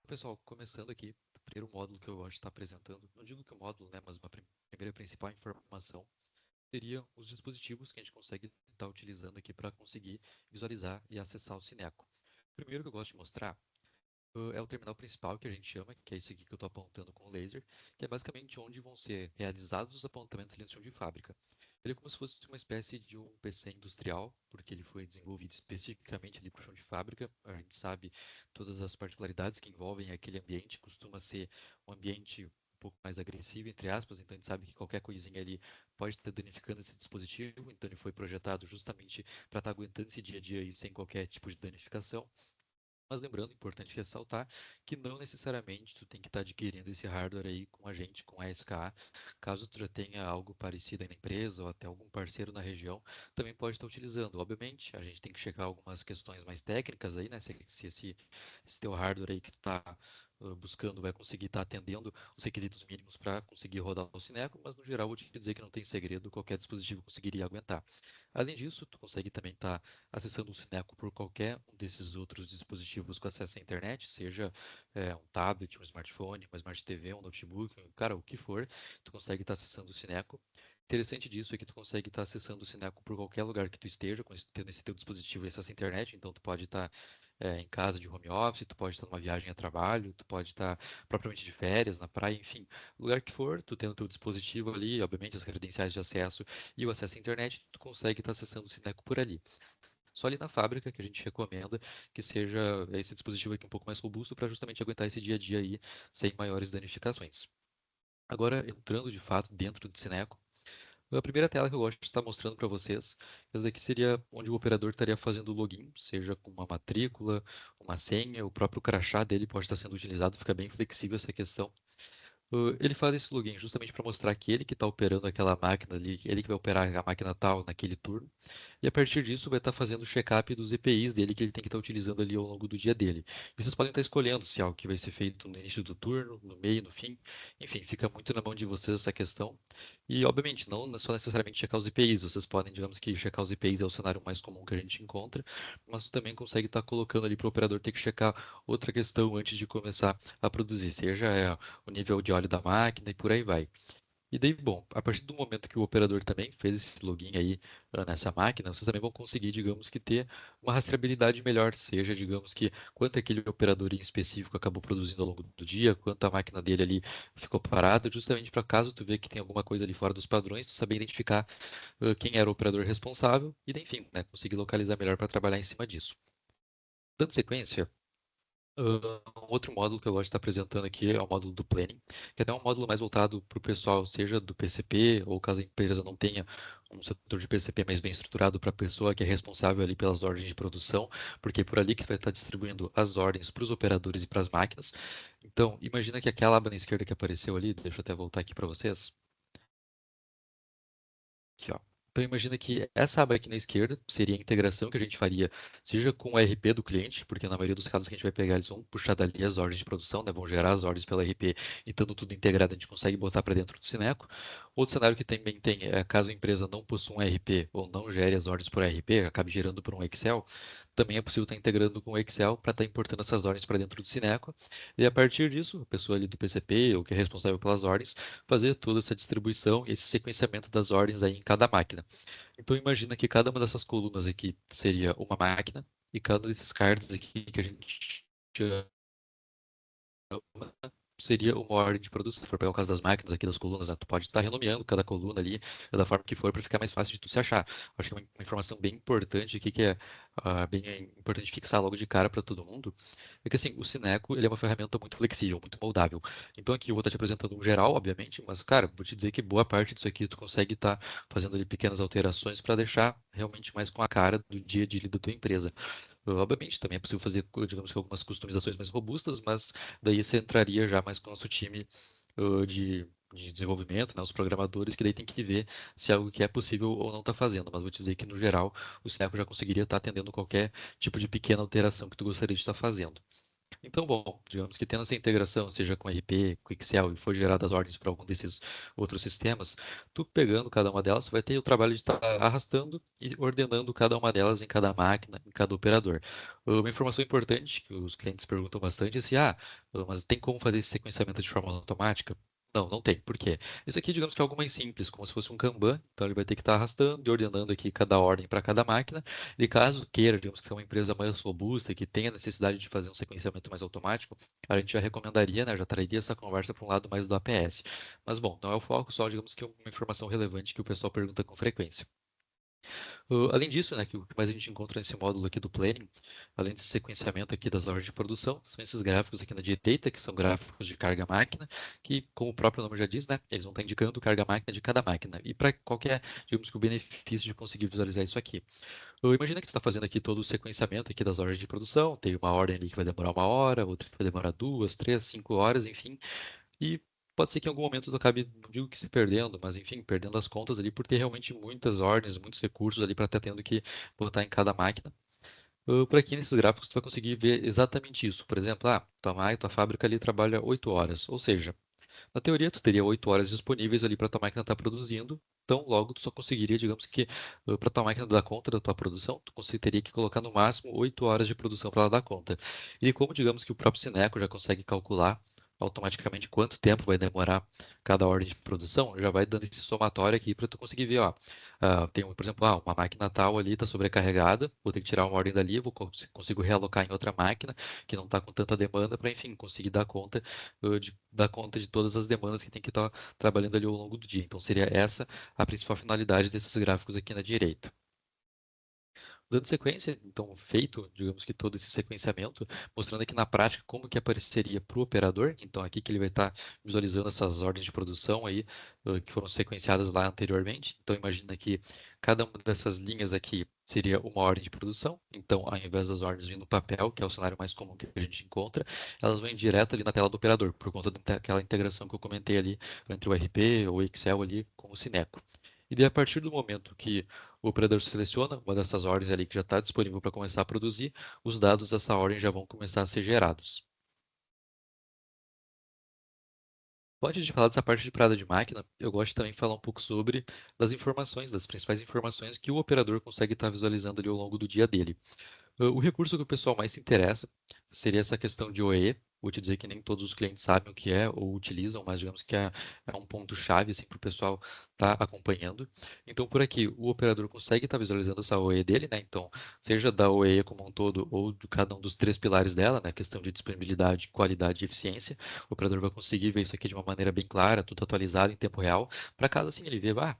Pessoal, começando aqui, o primeiro módulo que eu gosto de estar apresentando, não digo que o módulo, né, mas uma primeira principal informação seria os dispositivos que a gente consegue estar utilizando aqui para conseguir visualizar e acessar o Cineco. O primeiro que eu gosto de mostrar é o terminal principal, que a gente chama, que é esse aqui que eu estou apontando com o laser, que é basicamente onde vão ser realizados os apontamentos ali no chão de fábrica. Ele é como se fosse uma espécie de um PC industrial, porque ele foi desenvolvido especificamente ali para o chão de fábrica. A gente sabe todas as particularidades que envolvem aquele ambiente, costuma ser um ambiente um pouco mais agressivo, entre aspas, então a gente sabe que qualquer coisinha ali pode estar danificando esse dispositivo, então ele foi projetado justamente para estar aguentando esse dia a dia aí sem qualquer tipo de danificação. Mas lembrando, importante ressaltar que não necessariamente tu tem que estar adquirindo esse hardware aí com a gente, com a SKA. Caso tu já tenha algo parecido aí na empresa ou até algum parceiro na região, também pode estar utilizando. Obviamente, a gente tem que checar algumas questões mais técnicas aí, né? Se esse teu hardware aí que tu está buscando vai conseguir estar atendendo os requisitos mínimos para conseguir rodar o Cineco, mas no geral vou te dizer que não tem segredo, qualquer dispositivo conseguiria aguentar. Além disso, tu consegue também estar acessando o Cineco por qualquer um desses outros dispositivos com acesso à internet, seja um tablet, um smartphone, uma smart TV, um notebook, cara, o que for, tu consegue estar acessando o Cineco. Interessante disso é que tu consegue estar acessando o Cineco por qualquer lugar que tu esteja, tendo esse teu dispositivo e acesso à internet, então tu pode estar em casa de home office, tu pode estar numa viagem a trabalho, tu pode estar propriamente de férias, na praia, enfim, lugar que for, tu tendo teu dispositivo ali, obviamente as credenciais de acesso e o acesso à internet, tu consegue estar acessando o Cineco por ali. Só ali na fábrica que a gente recomenda que seja esse dispositivo aqui um pouco mais robusto para justamente aguentar esse dia a dia aí sem maiores danificações. Agora, entrando de fato dentro do Cineco, a primeira tela que eu gosto de estar mostrando para vocês, essa daqui seria onde o operador estaria fazendo o login, seja com uma matrícula, uma senha, o próprio crachá dele pode estar sendo utilizado, fica bem flexível essa questão. Ele faz esse login justamente para mostrar que ele que está operando aquela máquina ali, ele que vai operar a máquina tal naquele turno. E a partir disso vai estar fazendo o check-up dos EPIs dele que ele tem que estar utilizando ali ao longo do dia dele. E vocês podem estar escolhendo se é algo que vai ser feito no início do turno, no meio, no fim. Enfim, fica muito na mão de vocês essa questão. E, obviamente, não só necessariamente checar os EPIs. Vocês podem, digamos que checar os EPIs é o cenário mais comum que a gente encontra, mas você também consegue estar colocando ali para o operador ter que checar outra questão antes de começar a produzir, seja o nível de óleo da máquina e por aí vai. E daí, bom, a partir do momento que o operador também fez esse login aí nessa máquina, vocês também vão conseguir, digamos que, ter uma rastreabilidade melhor, seja, digamos que, quanto aquele operador em específico acabou produzindo ao longo do dia, quanto a máquina dele ali ficou parada, justamente para caso tu vê que tem alguma coisa ali fora dos padrões, tu saber identificar quem era o operador responsável e, enfim, né, conseguir localizar melhor para trabalhar em cima disso. Dando sequência, um outro módulo que eu gosto de estar apresentando aqui é o módulo do Planning, que é até um módulo mais voltado para o pessoal, seja do PCP, ou caso a empresa não tenha um setor de PCP mais bem estruturado para a pessoa que é responsável ali pelas ordens de produção, porque é por ali que vai estar distribuindo as ordens para os operadores e para as máquinas. Então, imagina que aquela aba na esquerda que apareceu ali, deixa eu até voltar aqui para vocês. Aqui, ó. Então imagina que essa aba aqui na esquerda seria a integração que a gente faria, seja com o RP do cliente, porque na maioria dos casos que a gente vai pegar, eles vão puxar dali as ordens de produção, né, vão gerar as ordens pela RP, e estando tudo integrado, a gente consegue botar para dentro do Cineco. Outro cenário que também tem é caso a empresa não possua um RP ou não gere as ordens por RP, acabe gerando por um Excel, também é possível estar integrando com o Excel para estar importando essas ordens para dentro do Cineco. E a partir disso, a pessoa ali do PCP, ou que é responsável pelas ordens, fazer toda essa distribuição e esse sequenciamento das ordens aí em cada máquina. Então imagina que cada uma dessas colunas aqui seria uma máquina e cada um desses cards aqui que a gente chama seria uma ordem de produção. Se for pegar o caso das máquinas aqui das colunas, né, tu pode estar renomeando cada coluna ali da forma que for para ficar mais fácil de tu se achar. Acho que é uma informação bem importante aqui que é bem importante fixar logo de cara para todo mundo. É que assim, o Cineco ele é uma ferramenta muito flexível, muito moldável. Então aqui eu vou estar te apresentando um geral, obviamente, mas cara, vou te dizer que boa parte disso aqui tu consegue estar fazendo ali pequenas alterações para deixar realmente mais com a cara do dia a dia da tua empresa. Obviamente, também é possível fazer, digamos que algumas customizações mais robustas, mas daí você entraria já mais com o nosso time de desenvolvimento, né, os programadores, que daí tem que ver se é algo que é possível ou não está fazendo. Mas vou te dizer que, no geral, o Cineco já conseguiria estar atendendo qualquer tipo de pequena alteração que tu gostaria de estar fazendo. Então, bom, digamos que tendo essa integração, seja com RP, com Excel, e for geradas ordens para algum desses outros sistemas, tu pegando cada uma delas, tu vai ter o trabalho de estar arrastando e ordenando cada uma delas em cada máquina, em cada operador. Uma informação importante que os clientes perguntam bastante é se, mas tem como fazer esse sequenciamento de forma automática? Não, não tem. Por quê? Isso aqui, digamos que é algo mais simples, como se fosse um Kanban. Então, ele vai ter que estar arrastando e ordenando aqui cada ordem para cada máquina. E caso queira, digamos que seja uma empresa mais robusta, que tenha necessidade de fazer um sequenciamento mais automático, a gente já recomendaria, né, já traria essa conversa para um lado mais do APS. Mas, bom, não é o foco, só digamos que é uma informação relevante que o pessoal pergunta com frequência. Além disso, né, que o que mais a gente encontra nesse módulo aqui do Planning, além desse sequenciamento aqui das ordens de produção, são esses gráficos aqui na direita, que são gráficos de carga máquina, que, como o próprio nome já diz, né, eles vão estar indicando carga máquina de cada máquina. E para qualquer, digamos que o benefício de conseguir visualizar isso aqui. Imagina que tu está fazendo aqui todo o sequenciamento aqui das ordens de produção, tem uma ordem ali que vai demorar 1 hora, outra que vai demorar 2, 3, 5 horas, enfim, e pode ser que em algum momento tu acabe, não digo que se perdendo, mas enfim, perdendo as contas ali por ter realmente muitas ordens, muitos recursos ali para estar tendo que botar em cada máquina. Por aqui nesses gráficos tu vai conseguir ver exatamente isso. Por exemplo, tua fábrica ali trabalha 8 horas, ou seja, na teoria, tu teria 8 horas disponíveis ali para tua máquina estar produzindo. Então, logo, tu só conseguiria, digamos que, para tua máquina dar conta da tua produção, teria que colocar no máximo 8 horas de produção para ela dar conta. E como, digamos que o próprio Sineco já consegue calcular automaticamente quanto tempo vai demorar cada ordem de produção, já vai dando esse somatório aqui para tu conseguir ver, ó. Tem, por exemplo, uma máquina tal ali está sobrecarregada, vou ter que tirar uma ordem dali, consigo realocar em outra máquina que não está com tanta demanda para, enfim, conseguir dar conta de dar conta de todas as demandas que tem que estar trabalhando ali ao longo do dia. Então, seria essa a principal finalidade desses gráficos aqui na direita. Dando sequência, então, feito, digamos que todo esse sequenciamento, mostrando aqui na prática como que apareceria para o operador. Então, aqui que ele vai estar visualizando essas ordens de produção aí, que foram sequenciadas lá anteriormente. Então, imagina que cada uma dessas linhas aqui seria uma ordem de produção. Então, ao invés das ordens vindo no papel, que é o cenário mais comum que a gente encontra, elas vão direto ali na tela do operador, por conta daquela integração que eu comentei ali entre o RP ou o Excel ali com o Sineco. E daí, a partir do momento que o operador seleciona uma dessas ordens ali que já está disponível para começar a produzir, os dados dessa ordem já vão começar a ser gerados. Antes de falar dessa parte de parada de máquina, eu gosto de também falar um pouco sobre das informações, das principais informações que o operador consegue estar visualizando ali ao longo do dia dele. O recurso que o pessoal mais se interessa seria essa questão de OE. Vou te dizer que nem todos os clientes sabem o que é ou utilizam, mas digamos que é um ponto-chave assim, para o pessoal estar acompanhando. Então, por aqui, o operador consegue estar visualizando essa OE dele, né? Então, seja da OE como um todo ou de cada um dos três pilares dela, né? Questão de disponibilidade, qualidade e eficiência. O operador vai conseguir ver isso aqui de uma maneira bem clara, tudo atualizado em tempo real, para caso assim ele veja,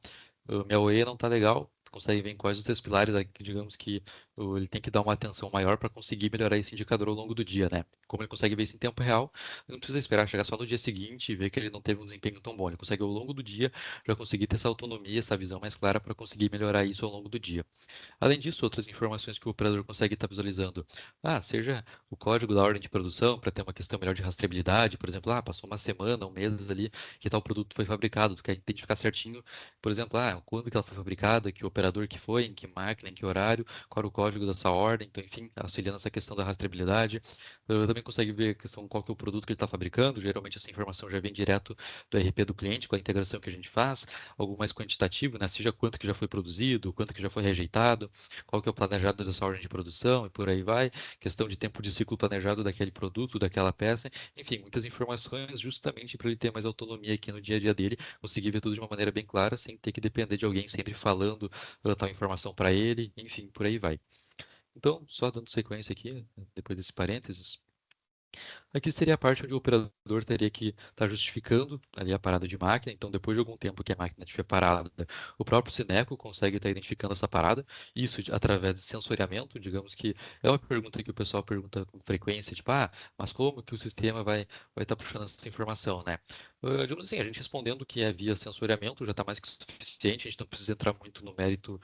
minha OE não está legal, consegue ver em quais os três pilares aqui, digamos que ele tem que dar uma atenção maior para conseguir melhorar esse indicador ao longo do dia, né? Como ele consegue ver isso em tempo real, ele não precisa esperar chegar só no dia seguinte e ver que ele não teve um desempenho tão bom. Ele consegue ao longo do dia já conseguir ter essa autonomia, essa visão mais clara para conseguir melhorar isso ao longo do dia. Além disso, outras informações que o operador consegue estar visualizando. Seja o código da ordem de produção, para ter uma questão melhor de rastreabilidade, por exemplo, passou uma semana, um mês ali que tal produto foi fabricado, tu quer identificar certinho, por exemplo, quando que ela foi fabricada, que operador que foi, em que máquina, em que horário, qual era o código dessa ordem, então, enfim, auxiliando essa questão da rastreabilidade. Também consegue ver a questão qual que é o produto que ele está fabricando, geralmente essa informação já vem direto do RP do cliente, com a integração que a gente faz, algo mais quantitativo, né? Seja quanto que já foi produzido, quanto que já foi rejeitado, qual que é o planejado dessa ordem de produção e por aí vai, questão de tempo de ciclo planejado daquele produto, daquela peça, enfim, muitas informações justamente para ele ter mais autonomia aqui no dia a dia dele, conseguir ver tudo de uma maneira bem clara, sem ter que depender de alguém sempre falando tal informação para ele, enfim, por aí vai. Então, só dando sequência aqui, depois desse parênteses, aqui seria a parte onde o operador teria que estar justificando ali a parada de máquina. Então, depois de algum tempo que a máquina estiver parada, o próprio Sineco consegue estar identificando essa parada. Isso através de sensoriamento. Digamos que é uma pergunta que o pessoal pergunta com frequência, tipo, mas como que o sistema vai estar puxando essa informação, né? Digamos assim, a gente respondendo que é via sensoriamento já está mais que suficiente. A gente não precisa entrar muito no mérito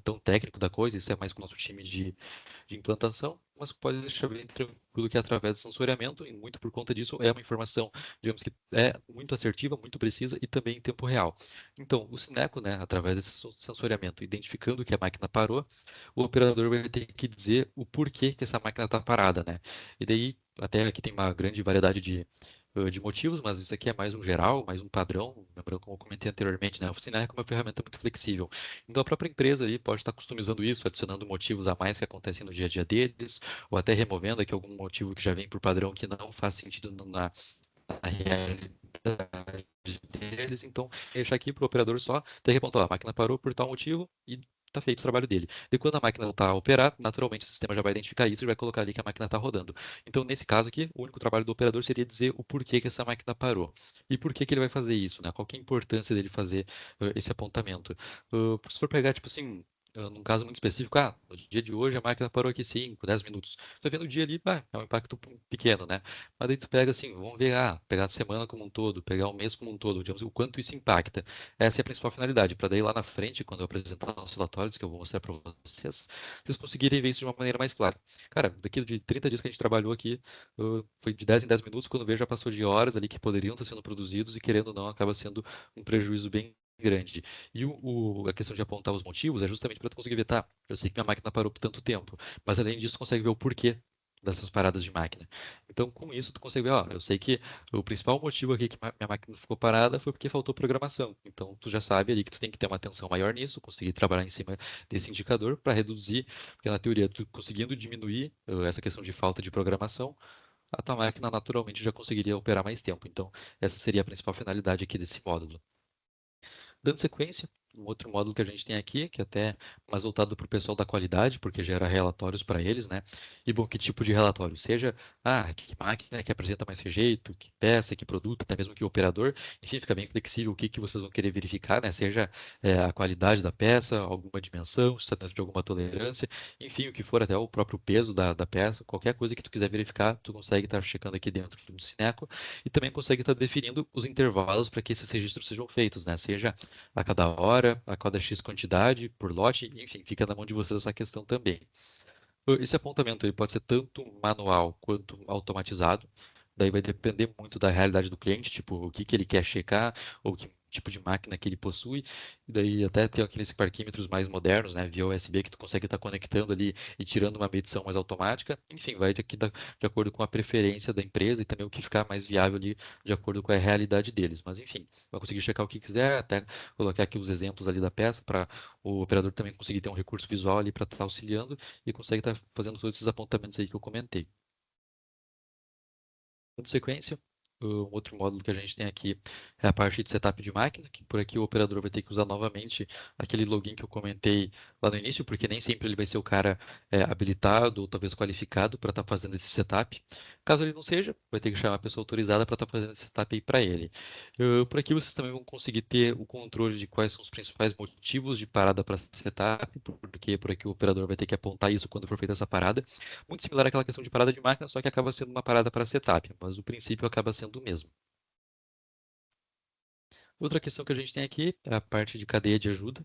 tão técnico da coisa. Isso é mais com o nosso time de implantação. mas pode deixar bem tranquilo que através do sensoriamento, e muito por conta disso, é uma informação, digamos que é muito assertiva, muito precisa e também em tempo real. Então, o Sineco, né, através desse sensoriamento, identificando que a máquina parou, o operador vai ter que dizer o porquê que essa máquina está parada, né? E daí, até aqui tem uma grande variedade de motivos, mas isso aqui é mais um geral, mais um padrão, lembrando como eu comentei anteriormente, né? A oficina é uma ferramenta muito flexível. Então a própria empresa ali pode estar customizando isso, adicionando motivos a mais que acontecem no dia a dia deles, ou até removendo aqui algum motivo que já vem por padrão que não faz sentido na realidade deles. Então, deixar aqui para o operador só ter que apontar, ó, a máquina parou por tal motivo e está feito o trabalho dele. E quando a máquina voltar a operar, naturalmente o sistema já vai identificar isso e vai colocar ali que a máquina está rodando. Então, nesse caso aqui, o único trabalho do operador seria dizer o porquê que essa máquina parou. E por que que ele vai fazer isso, né? Qual que é a importância dele fazer esse apontamento? Se for pegar, tipo assim, num caso muito específico, no dia de hoje a máquina parou aqui 5, 10 minutos. Você vê no dia ali, é um impacto pequeno, né? Mas daí tu pega assim, vamos ver, pegar a semana como um todo, pegar o mês como um todo, digamos, o quanto isso impacta. Essa é a principal finalidade, para daí lá na frente, quando eu apresentar os relatórios que eu vou mostrar para vocês conseguirem ver isso de uma maneira mais clara. Cara, daqui de 30 dias que a gente trabalhou aqui, foi de 10 em 10 minutos, quando vejo já passou de horas ali que poderiam estar sendo produzidos e querendo ou não, acaba sendo um prejuízo bem grande. E a questão de apontar os motivos é justamente para tu conseguir ver, tá, eu sei que minha máquina parou por tanto tempo, mas além disso, tu consegue ver o porquê dessas paradas de máquina. Então, com isso, tu consegue ver, ó, eu sei que o principal motivo aqui que minha máquina ficou parada foi porque faltou programação. Então, tu já sabe ali que tu tem que ter uma atenção maior nisso, conseguir trabalhar em cima desse indicador para reduzir, porque na teoria, tu conseguindo diminuir essa questão de falta de programação, a tua máquina naturalmente já conseguiria operar mais tempo. Então, essa seria a principal finalidade aqui desse módulo. Dando sequência, um outro módulo que a gente tem aqui, que é até mais voltado para o pessoal da qualidade, porque gera relatórios para eles, né? E bom, que tipo de relatório? Seja, que máquina que apresenta mais rejeito, que peça, que produto, até mesmo que operador. Enfim, fica bem flexível o que que vocês vão querer verificar, né? Seja a qualidade da peça, alguma dimensão, se está dentro de alguma tolerância, enfim, o que for, até o próprio peso da peça, qualquer coisa que tu quiser verificar, tu consegue estar checando aqui dentro do Sineco e também consegue estar definindo os intervalos para que esses registros sejam feitos, né? Seja a cada hora, a cada X quantidade, por lote, enfim, fica na mão de vocês essa questão também. Esse apontamento ele pode ser tanto manual quanto automatizado. Daí vai depender muito da realidade do cliente, tipo, o que que ele quer checar, ou que tipo de máquina que ele possui. E daí até tem aqueles parquímetros mais modernos, né, via USB, que tu consegue estar conectando ali e tirando uma medição mais automática. Enfim, vai de acordo com a preferência da empresa e também o que ficar mais viável ali de acordo com a realidade deles. Mas enfim, vai conseguir checar o que quiser, até colocar aqui os exemplos ali da peça para o operador também conseguir ter um recurso visual ali para estar auxiliando e consegue estar fazendo todos esses apontamentos aí que eu comentei. Dando sequência, um outro módulo que a gente tem aqui é a parte de setup de máquina, que por aqui o operador vai ter que usar novamente aquele login que eu comentei lá no início, porque nem sempre ele vai ser o cara habilitado ou talvez qualificado para estar fazendo esse setup. Caso ele não seja, vai ter que chamar a pessoa autorizada para estar fazendo esse setup aí para ele. Por aqui vocês também vão conseguir ter o controle de quais são os principais motivos de parada para setup, porque por aqui o operador vai ter que apontar isso quando for feita essa parada. Muito similar àquela questão de parada de máquina, só que acaba sendo uma parada para setup, mas o princípio acaba sendo o mesmo. Outra questão que a gente tem aqui é a parte de cadeia de ajuda.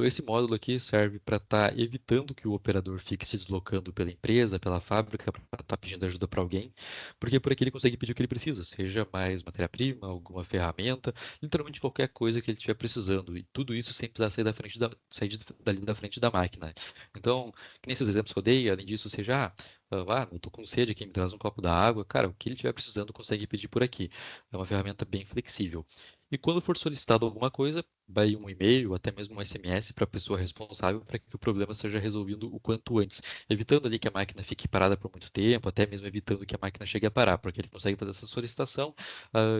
Esse módulo aqui serve para estar evitando que o operador fique se deslocando pela empresa, pela fábrica, para estar pedindo ajuda para alguém, porque por aqui ele consegue pedir o que ele precisa, seja mais matéria-prima, alguma ferramenta, literalmente qualquer coisa que ele estiver precisando, e tudo isso sem precisar sair dali da frente da máquina. Então, que nem esses exemplos que eu dei, além disso, seja, eu tô com sede aqui, me traz um copo da água, cara, o que ele estiver precisando consegue pedir por aqui. É uma ferramenta bem flexível. E quando for solicitado alguma coisa, vai um e-mail, até mesmo um SMS para a pessoa responsável para que o problema seja resolvido o quanto antes, evitando ali que a máquina fique parada por muito tempo, até mesmo evitando que a máquina chegue a parar, porque ele consegue fazer essa solicitação,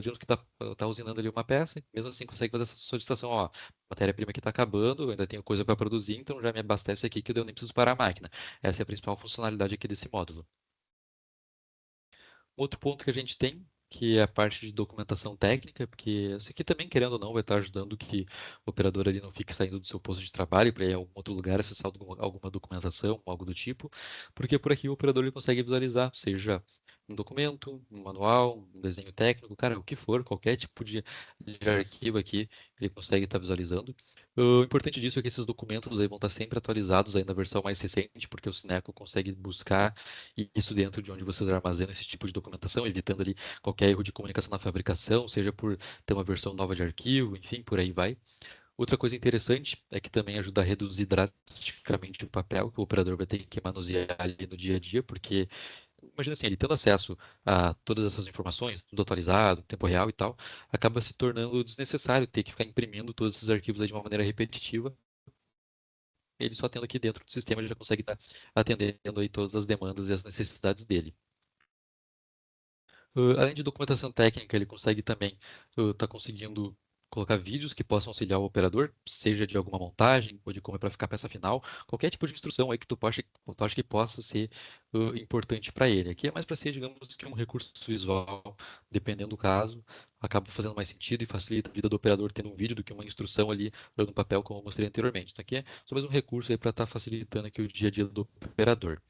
digamos que está usinando ali uma peça, mesmo assim consegue fazer essa solicitação, ó, matéria-prima que está acabando, eu ainda tenho coisa para produzir, então já me abastece aqui que eu nem preciso parar a máquina. Essa é a principal funcionalidade aqui desse módulo. Outro ponto que a gente tem, que é a parte de documentação técnica, porque isso aqui também, querendo ou não, vai estar ajudando que o operador ali não fique saindo do seu posto de trabalho para ir a algum outro lugar acessar alguma documentação, algo do tipo, porque por aqui o operador ele consegue visualizar, seja um documento, um manual, um desenho técnico, cara, o que for, qualquer tipo de arquivo aqui, ele consegue estar visualizando. O importante disso é que esses documentos aí vão estar sempre atualizados aí na versão mais recente, porque o Sineco consegue buscar isso dentro de onde vocês armazenam esse tipo de documentação, evitando ali qualquer erro de comunicação na fabricação, seja por ter uma versão nova de arquivo, enfim, por aí vai. Outra coisa interessante é que também ajuda a reduzir drasticamente o papel que o operador vai ter que manusear ali no dia a dia, porque imagina assim, ele tendo acesso a todas essas informações, tudo atualizado, em tempo real e tal, acaba se tornando desnecessário ter que ficar imprimindo todos esses arquivos aí de uma maneira repetitiva. Ele só tendo aqui dentro do sistema, ele já consegue estar atendendo aí todas as demandas e as necessidades dele. Além de documentação técnica, ele consegue também estar conseguindo colocar vídeos que possam auxiliar o operador, seja de alguma montagem ou de como é para ficar a peça final, qualquer tipo de instrução aí que tu acha que possa ser importante para ele. Aqui é mais para ser, digamos, que um recurso visual, dependendo do caso, acaba fazendo mais sentido e facilita a vida do operador tendo um vídeo do que uma instrução ali no papel, como eu mostrei anteriormente. Então aqui é só mais um recurso aí para estar facilitando aqui o dia a dia do operador.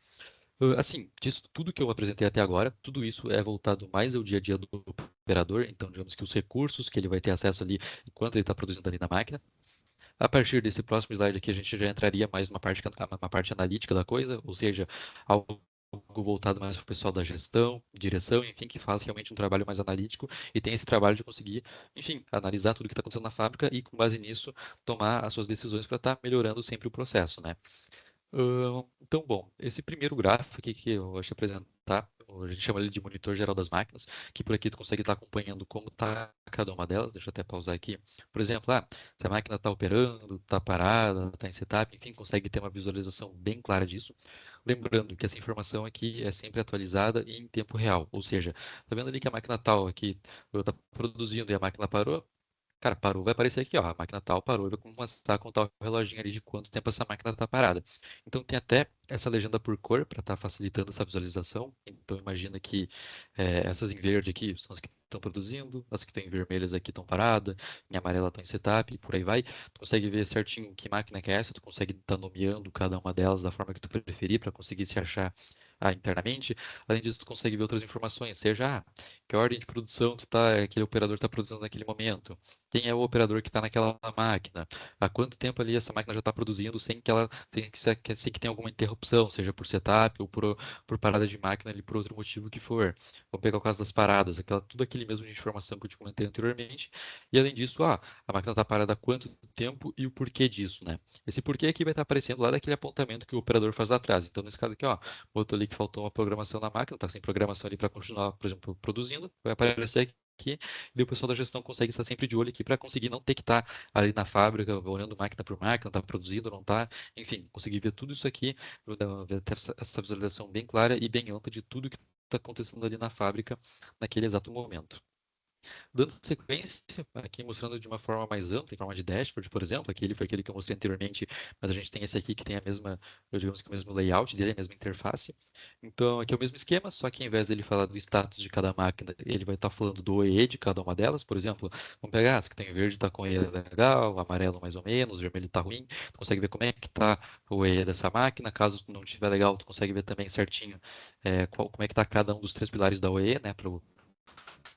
Assim, disso tudo que eu apresentei até agora, tudo isso é voltado mais ao dia a dia do operador, então digamos que os recursos que ele vai ter acesso ali enquanto ele está produzindo ali na máquina. A partir desse próximo slide aqui, a gente já entraria mais uma parte analítica da coisa, ou seja, algo voltado mais para o pessoal da gestão, direção, enfim, que faz realmente um trabalho mais analítico e tem esse trabalho de conseguir, enfim, analisar tudo que está acontecendo na fábrica e, com base nisso, tomar as suas decisões para estar melhorando sempre o processo, né? Então, bom, esse primeiro gráfico aqui que eu vou te apresentar, a gente chama ele de monitor geral das máquinas, que por aqui tu consegue estar acompanhando como está cada uma delas. Deixa eu até pausar aqui. Por exemplo, se a máquina está operando, está parada, está em setup, enfim, consegue ter uma visualização bem clara disso. Lembrando que essa informação aqui é sempre atualizada e em tempo real, ou seja, tá vendo ali que a máquina tal aqui está produzindo e a máquina parou? Cara, parou, vai aparecer aqui, ó, a máquina tal parou, e vai começar a contar o reloginho ali de quanto tempo essa máquina está parada. Então tem até essa legenda por cor para estar facilitando essa visualização. Então imagina que essas em verde aqui são as que estão produzindo, as que estão em vermelhas aqui estão paradas, em amarela estão em setup, e por aí vai. Tu consegue ver certinho que máquina que é essa, tu consegue estar nomeando cada uma delas da forma que tu preferir para conseguir se achar internamente. Além disso, tu consegue ver outras informações, seja que ordem de produção aquele operador está produzindo naquele momento, quem é o operador que está naquela máquina, há quanto tempo ali essa máquina já está produzindo sem que tenha alguma interrupção, seja por setup ou por parada de máquina ali por outro motivo que for. Vamos pegar o caso das paradas, tudo aquele mesmo de informação que eu te comentei anteriormente. E além disso, a máquina está parada há quanto tempo e o porquê disso, né? Esse porquê aqui vai estar aparecendo lá daquele apontamento que o operador faz atrás. Então, nesse caso aqui, botou ali que faltou uma programação na máquina, está sem programação ali para continuar, por exemplo, produzindo, vai aparecer aqui, e o pessoal da gestão consegue estar sempre de olho aqui para conseguir não ter que estar ali na fábrica, olhando máquina por máquina, está produzindo, não está, enfim, conseguir ver tudo isso aqui, ter essa visualização bem clara e bem ampla de tudo que está acontecendo ali na fábrica naquele exato momento. Dando sequência, aqui mostrando de uma forma mais ampla, em forma de dashboard, por exemplo, aquele foi aquele que eu mostrei anteriormente, mas a gente tem esse aqui que tem a mesma, digamos que o mesmo layout dele, a mesma interface. Então, aqui é o mesmo esquema, só que ao invés dele falar do status de cada máquina, ele vai estar falando do OE de cada uma delas. Por exemplo, vamos pegar as que tem verde está com OE legal, amarelo mais ou menos, vermelho está ruim. Tu consegue ver como é que está o OE dessa máquina. Caso não estiver legal, tu consegue ver também certinho como é que está cada um dos três pilares da OE, né, para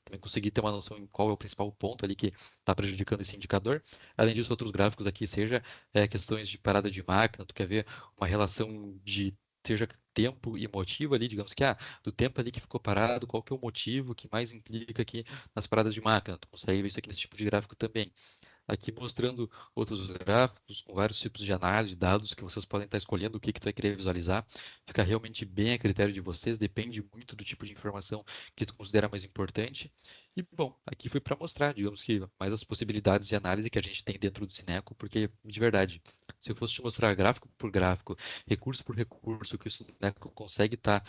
também conseguir ter uma noção em qual é o principal ponto ali que está prejudicando esse indicador. Além disso, outros gráficos aqui, seja questões de parada de máquina, tu quer ver uma relação de seja tempo e motivo ali, digamos que do tempo ali que ficou parado, qual que é o motivo que mais implica aqui nas paradas de máquina. Tu consegue ver isso aqui nesse tipo de gráfico também. Aqui mostrando outros gráficos com vários tipos de análise de dados que vocês podem estar escolhendo o que tu vai querer visualizar. Fica realmente bem a critério de vocês, depende muito do tipo de informação que tu considera mais importante. E bom, aqui foi para mostrar, digamos que mais as possibilidades de análise que a gente tem dentro do Sineco, porque de verdade, se eu fosse te mostrar gráfico por gráfico, recurso por recurso que o Sineco consegue estar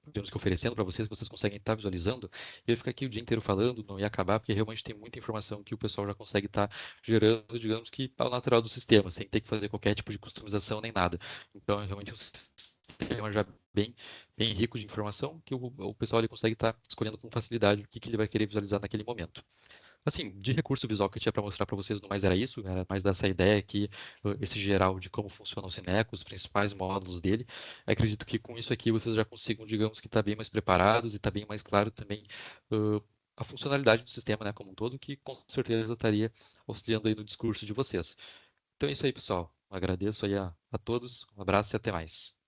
digamos que oferecendo para vocês, vocês conseguem estar visualizando, eu ia ficar aqui o dia inteiro falando, não ia acabar, porque realmente tem muita informação que o pessoal já consegue estar gerando, digamos que ao natural do sistema, sem ter que fazer qualquer tipo de customização nem nada. Então, é realmente um sistema já bem rico de informação que o pessoal ele consegue estar escolhendo com facilidade o que ele vai querer visualizar naquele momento. Assim, de recurso visual que eu tinha para mostrar para vocês, no mais era isso, era mais dessa ideia aqui, esse geral de como funciona o Cineco, os principais módulos dele. Acredito que com isso aqui vocês já consigam, digamos que estar bem mais preparados e estar bem mais claro também a funcionalidade do sistema, né, como um todo, que com certeza estaria auxiliando aí no discurso de vocês. Então é isso aí, pessoal. Agradeço aí a todos, um abraço e até mais.